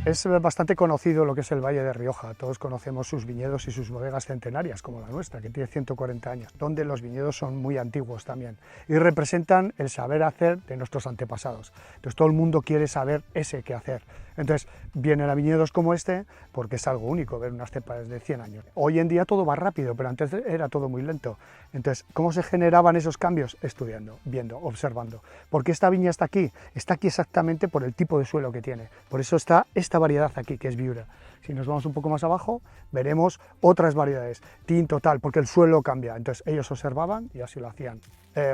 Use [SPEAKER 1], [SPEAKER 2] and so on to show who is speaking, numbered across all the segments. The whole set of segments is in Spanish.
[SPEAKER 1] Es bastante conocido lo que es el Valle de Rioja. Todos conocemos sus viñedos y sus bodegas centenarias, como la nuestra, que tiene 140 años, donde los viñedos son muy antiguos también y representan el saber hacer de nuestros antepasados. Entonces todo el mundo quiere saber ese qué hacer. Entonces vienen a viñedos como este porque es algo único ver unas cepas de 100 años. Hoy en día todo va rápido, pero antes era todo muy lento. Entonces, ¿cómo se generaban esos cambios? Estudiando, viendo, observando. ¿Por qué esta viña está aquí? Está aquí exactamente por el tipo de suelo que tiene. Por eso está esta variedad aquí, que es Viura. Si nos vamos un poco más abajo, veremos otras variedades. Tinto, tal, porque el suelo cambia. Entonces ellos observaban y así lo hacían.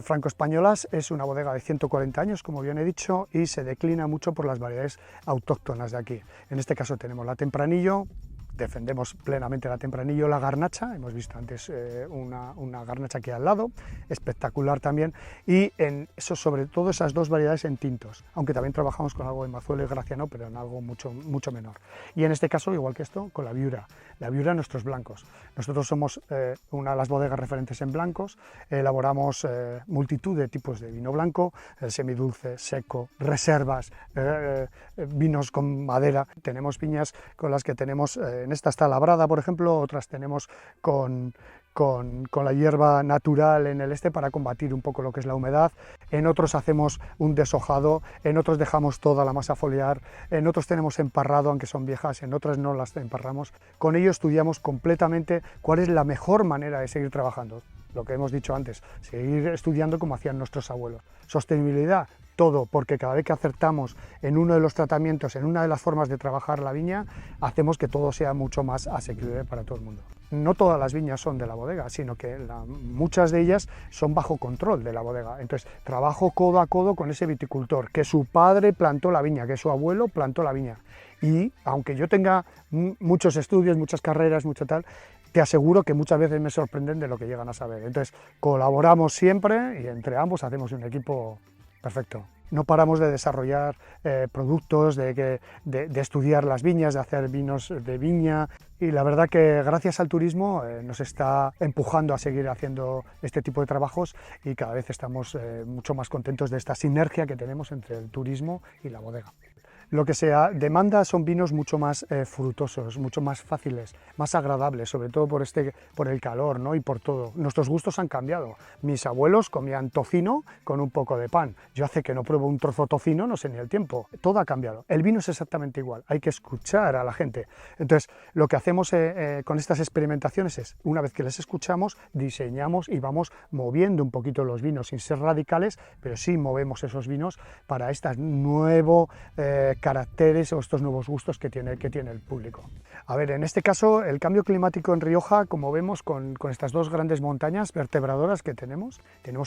[SPEAKER 1] Franco Españolas es una bodega de 140 años, como bien he dicho, y se declina mucho por las variedades autóctonas de aquí. En este caso tenemos la Tempranillo, defendemos plenamente la Tempranillo, la Garnacha, hemos visto antes una Garnacha aquí al lado, espectacular también, y en eso, sobre todo esas dos variedades en tintos, aunque también trabajamos con algo de Mazuelo y Graciano, pero en algo mucho menor. Y en este caso, igual que esto, con la Viura nuestros blancos. Nosotros somos una de las bodegas referentes en blancos, elaboramos multitud de tipos de vino blanco, semidulce, seco, reservas, vinos con madera. Tenemos viñas con las que tenemos, en esta está labrada, por ejemplo, otras tenemos con la hierba natural en el este para combatir un poco lo que es la humedad. En otros hacemos un deshojado, en otros dejamos toda la masa foliar, en otros tenemos emparrado, aunque son viejas, en otras no las emparramos. Con ello estudiamos completamente cuál es la mejor manera de seguir trabajando. Lo que hemos dicho antes, seguir estudiando como hacían nuestros abuelos. Sostenibilidad, todo, porque cada vez que acertamos en uno de los tratamientos, en una de las formas de trabajar la viña, hacemos que todo sea mucho más asequible para todo el mundo. No todas las viñas son de la bodega, sino que muchas de ellas son bajo control de la bodega. Entonces, trabajo codo a codo con ese viticultor, que su padre plantó la viña, que su abuelo plantó la viña. Y aunque yo tenga muchos estudios, muchas carreras, mucho tal, te aseguro que muchas veces me sorprenden de lo que llegan a saber. Entonces, colaboramos siempre y entre ambos hacemos un equipo perfecto. No paramos de desarrollar productos, de estudiar las viñas, de hacer vinos de viña, y la verdad que gracias al turismo nos está empujando a seguir haciendo este tipo de trabajos y cada vez estamos mucho más contentos de esta sinergia que tenemos entre el turismo y la bodega. Lo que se demanda son vinos mucho más frutosos, mucho más fáciles, más agradables, sobre todo por el calor, ¿no? Y por todo. Nuestros gustos han cambiado. Mis abuelos comían tocino con un poco de pan. Yo hace que no pruebo un trozo de tocino, no sé ni el tiempo. Todo ha cambiado. El vino es exactamente igual. Hay que escuchar a la gente. Entonces, lo que hacemos con estas experimentaciones es, una vez que les escuchamos, diseñamos y vamos moviendo un poquito los vinos, sin ser radicales, pero sí movemos esos vinos para este nuevo caracteres o estos nuevos gustos que tiene el público. A ver, en este caso, el cambio climático en Rioja, como vemos con estas dos grandes montañas vertebradoras que tenemos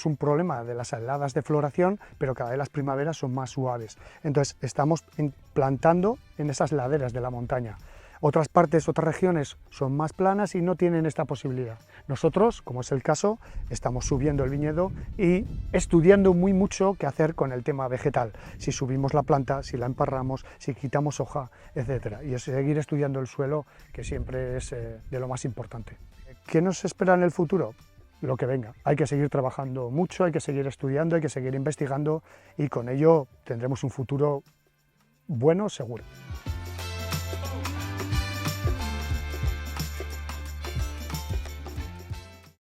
[SPEAKER 1] un problema de las heladas de floración, pero cada vez las primaveras son más suaves. Entonces, estamos plantando en esas laderas de la montaña. Otras partes, otras regiones son más planas y no tienen esta posibilidad. Nosotros, como es el caso, estamos subiendo el viñedo y estudiando mucho qué hacer con el tema vegetal. Si subimos la planta, si la emparramos, si quitamos hoja, etc. Y es seguir estudiando el suelo, que siempre es de lo más importante. ¿Qué nos espera en el futuro? Lo que venga. Hay que seguir trabajando mucho, hay que seguir estudiando, hay que seguir investigando y con ello tendremos un futuro bueno, seguro.